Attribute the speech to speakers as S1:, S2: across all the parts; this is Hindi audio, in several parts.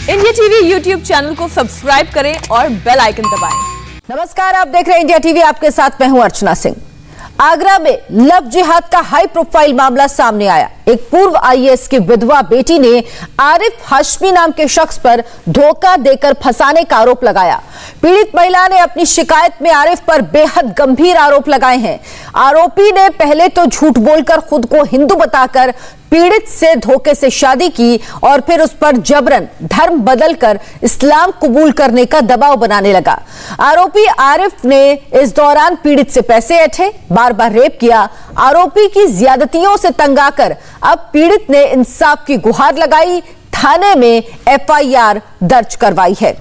S1: इंडिया टीवी यूट्यूब चैनल को सब्सक्राइब करें और बेल आइकन दबाएं।
S2: नमस्कार, आप देख रहे हैं इंडिया टीवी। आपके साथ मैं हूं अर्चना सिंह। आगरा में लव जिहाद का हाई प्रोफाइल मामला सामने आया। एक पूर्व आईएएस की विधवा बेटी ने आरिफ हाशमी नाम के शख्स पर धोखा देकर फंसाने का आरोप लगाया। पीड़ित महिला ने अपनी शिकायत में आरिफ पर बेहद गंभीर आरोप लगाए हैं। आरोपी ने पहले तो झूठ बोलकर खुद को हिंदू बताकर पीड़ित से धोखे से शादी की और फिर उस पर जबरन धर्म बदलकर इस्लाम कबूल करने का दबाव बनाने लगा। आरोपी आरिफ ने इस दौरान पीड़ित से पैसे ऐंठे, बार बार रेप किया। आरोपी की ज्यादतियों से तंग आकर अब पीड़ित ने इंसाफ की गुहार लगाई, थाने में एफआईआर दर्ज करवाई है।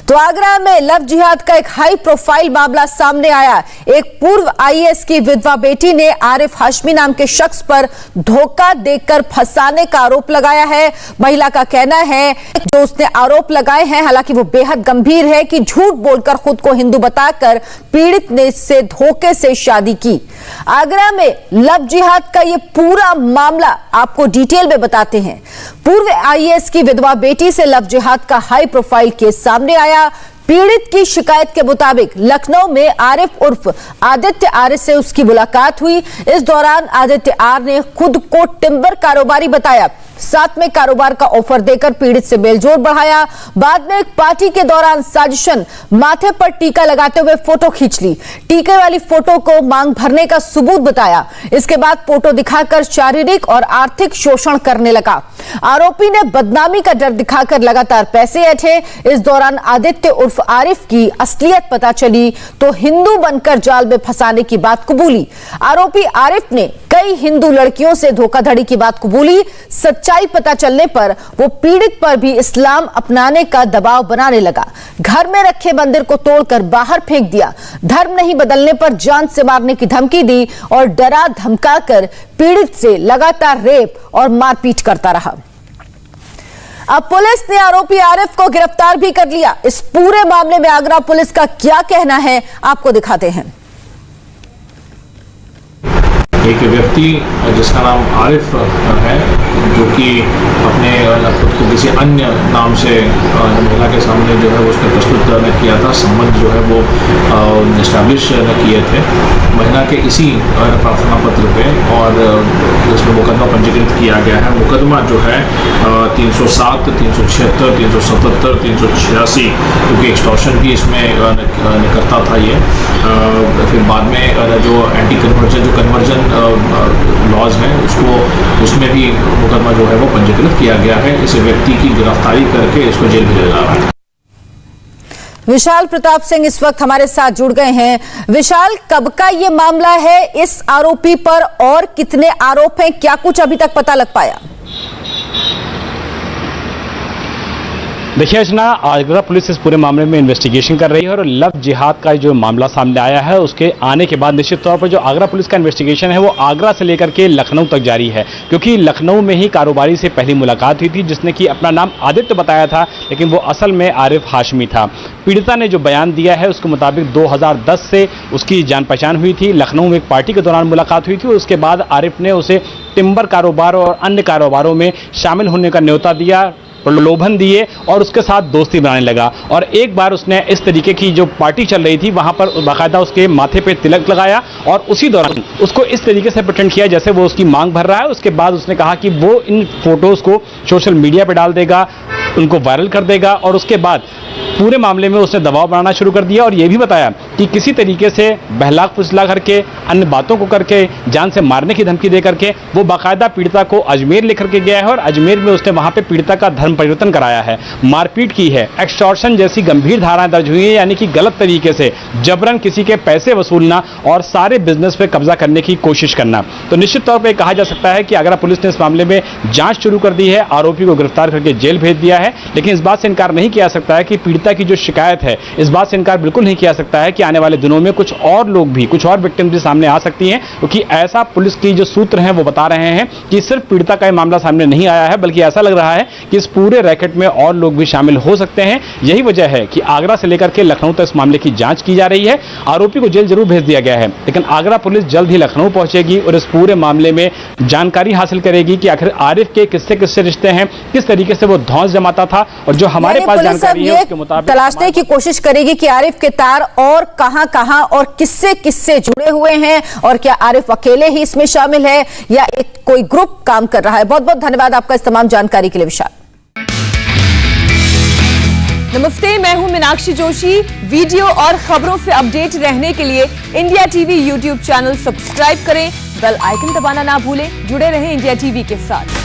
S2: तो आगरा में लव जिहाद का एक हाई प्रोफाइल मामला सामने आया। एक पूर्व आईएएस की विधवा बेटी ने आरिफ हाशमी नाम के शख्स पर धोखा देकर फंसाने का आरोप लगाया है। महिला का कहना है जो उसने आरोप लगाए हैं, हालांकि वो बेहद गंभीर है, कि झूठ बोलकर खुद को हिंदू बताकर पीड़ित ने इससे धोखे से शादी की। आगरा में लव जिहाद का ये पूरा मामला आपको डिटेल में बताते हैं। पूर्व आईएएस की विधवा बेटी से लव जिहाद का हाई प्रोफाइल केस सामने आया। पीड़ित की शिकायत के मुताबिक लखनऊ में आरिफ उर्फ आदित्य आर से उसकी मुलाकात हुई। इस दौरान आदित्य आर ने खुद को टिम्बर कारोबारी बताया, साथ में कारोबार का ऑफर देकर पीड़ित से मेलजोल बढ़ाया। बाद में एक पार्टी के दौरान साजिशन माथे पर टीका लगाते हुए फोटो खींच ली। टीके वाली फोटो को मांग भरने का सबूत बताया। इसके बाद फोटो दिखाकर शारीरिक और आर्थिक शोषण करने लगा। आरोपी ने बदनामी का डर दिखाकर लगातार पैसे ऐंठे। इस दौरान आदित्य उर्फ आरिफ की असलियत पता चली तो हिंदू बनकर जाल में फंसाने की बात कबूली। आरोपी आरिफ ने कई हिंदू लड़कियों से धोखाधड़ी की बात कबूली। सच्चाई पता चलने पर वो पीड़ित पर भी इस्लाम अपनाने का दबाव बनाने लगा। घर में रखे मंदिर को तोड़कर बाहर फेंक दिया। धर्म नहीं बदलने पर जान से मारने की धमकी दी और डरा धमकाकर पीड़ित से लगातार रेप और मारपीट करता रहा। अब पुलिस ने आरोपी आरिफ को गिरफ्तार भी कर लिया। इस पूरे मामले में आगरा पुलिस का क्या कहना है, आपको दिखाते हैं।
S3: एक व्यक्ति जिसका नाम आरिफ है, जो कि अपने खुद को किसी अन्य नाम से महिला के सामने जो है उसने प्रस्तुत किया था, संबंध जो है वो इस्टेब्लिश किए थे महिला के इसी प्रार्थना पत्र पे, और इसमें मुकदमा पंजीकृत किया गया है। मुकदमा जो है 307, 376, 377, 386, क्योंकि एक्सटॉर्शन भी इसमें करता था ये। फिर बाद में जो एंटी कन्वर्जन, जो कन्वर्जन लॉज हैं, उसमें भी मुकदमा जो है वो पंजीकृत किया गया है। इस व्यक्ति की गिरफ्तारी करके इसको जेल भेजा जा रहा है।
S2: विशाल प्रताप सिंह इस वक्त हमारे साथ जुड़ गए हैं। विशाल, कब का ये मामला है? इस आरोपी पर और कितने आरोप हैं? क्या कुछ अभी तक पता लग पाया?
S4: देखिए अर्चना, आगरा पुलिस इस पूरे मामले में इन्वेस्टिगेशन कर रही है और लव जिहाद का जो मामला सामने आया है उसके आने के बाद निश्चित तौर पर जो आगरा पुलिस का इन्वेस्टिगेशन है वो आगरा से लेकर के लखनऊ तक जारी है, क्योंकि लखनऊ में ही कारोबारी से पहली मुलाकात हुई थी जिसने कि अपना नाम आदित्य बताया था, लेकिन वो असल में आरिफ हाशमी था। पीड़िता ने जो बयान दिया है उसके मुताबिक 2010 से उसकी जान पहचान हुई थी। लखनऊ में एक पार्टी के दौरान मुलाकात हुई थी। उसके बाद आरिफ ने उसे टिम्बर कारोबार और अन्य कारोबारों में शामिल होने का न्योता दिया, प्रलोभन दिए और उसके साथ दोस्ती बनाने लगा। और एक बार उसने इस तरीके की जो पार्टी चल रही थी वहां पर बाकायदा उसके माथे पे तिलक लगाया और उसी दौरान उसको इस तरीके से प्रेटेंड किया जैसे वो उसकी मांग भर रहा है। उसके बाद उसने कहा कि वो इन फोटोज को सोशल मीडिया पे डाल देगा, उनको वायरल कर देगा, और उसके बाद पूरे मामले में उसने दबाव बनाना शुरू कर दिया और यह भी बताया कि किसी तरीके से बहला फुसला करके, अन्य बातों को करके, जान से मारने की धमकी दे करके वो बाकायदा पीड़िता को अजमेर लेकर के गया है और अजमेर में उसने वहां पे पीड़िता का धर्म परिवर्तन कराया है, मारपीट की है, एक्सटॉर्शन जैसी गंभीर धाराएं दर्ज हुई है, यानी कि गलत तरीके से जबरन किसी के पैसे वसूलना और सारे बिजनेस पे कब्जा करने की कोशिश करना। तो निश्चित तौर पर कहा जा सकता है कि आगरा पुलिस ने इस मामले में जांच शुरू कर दी है, आरोपी को गिरफ्तार करके जेल भेज दिया है। लेकिन इस बात से इनकार नहीं किया जा सकता है कि पीड़िता की जो शिकायत है, इस बात से इनकार बिल्कुल नहीं किया सकता है कि आने वाले दिनों में कुछ और लोग भी, कुछ और विक्टिम भी सामने आ सकती हैं, क्योंकि ऐसा पुलिस की जो सूत्र हैं वो बता रहे हैं कि सिर्फ पीड़िता का ये मामला सामने नहीं आया है, बल्कि ऐसा लग रहा है कि इस पूरे रैकेट में और लोग भी शामिल हो सकते हैं। यही वजह है कि आगरा से लेकर के लखनऊ तक इस मामले की जांच की जा रही है। आरोपी को जेल जरूर भेज दिया गया है, लेकिन आगरा पुलिस जल्द ही लखनऊ पहुंचेगी और इस पूरे मामले में जानकारी हासिल करेगी कि आखिर आरिफ के किससे किससे रिश्ते हैं, किस तरीके से वो धौंस जमाते आता था। और जो हमारे
S2: यानी
S4: पास
S2: पुलिस अब
S4: जानकारी है
S2: ये
S4: उसके मुताबिक
S2: तलाशने की कोशिश करेगी कि आरिफ के तार और कहां और किससे किससे जुड़े हुए हैं, और क्या आरिफ अकेले ही इसमें शामिल है या एक कोई ग्रुप काम कर रहा है। बहुत बहुत धन्यवाद आपका इस तमाम जानकारी के लिए विशाल।
S1: नमस्ते, मैं हूं मीनाक्षी जोशी। वीडियो और खबरों से अपडेट रहने के लिए India TV YouTube channel subscribe करें, बेल आइकन दबाना ना भूलें। जुड़े रहें इंडिया टीवी के साथ।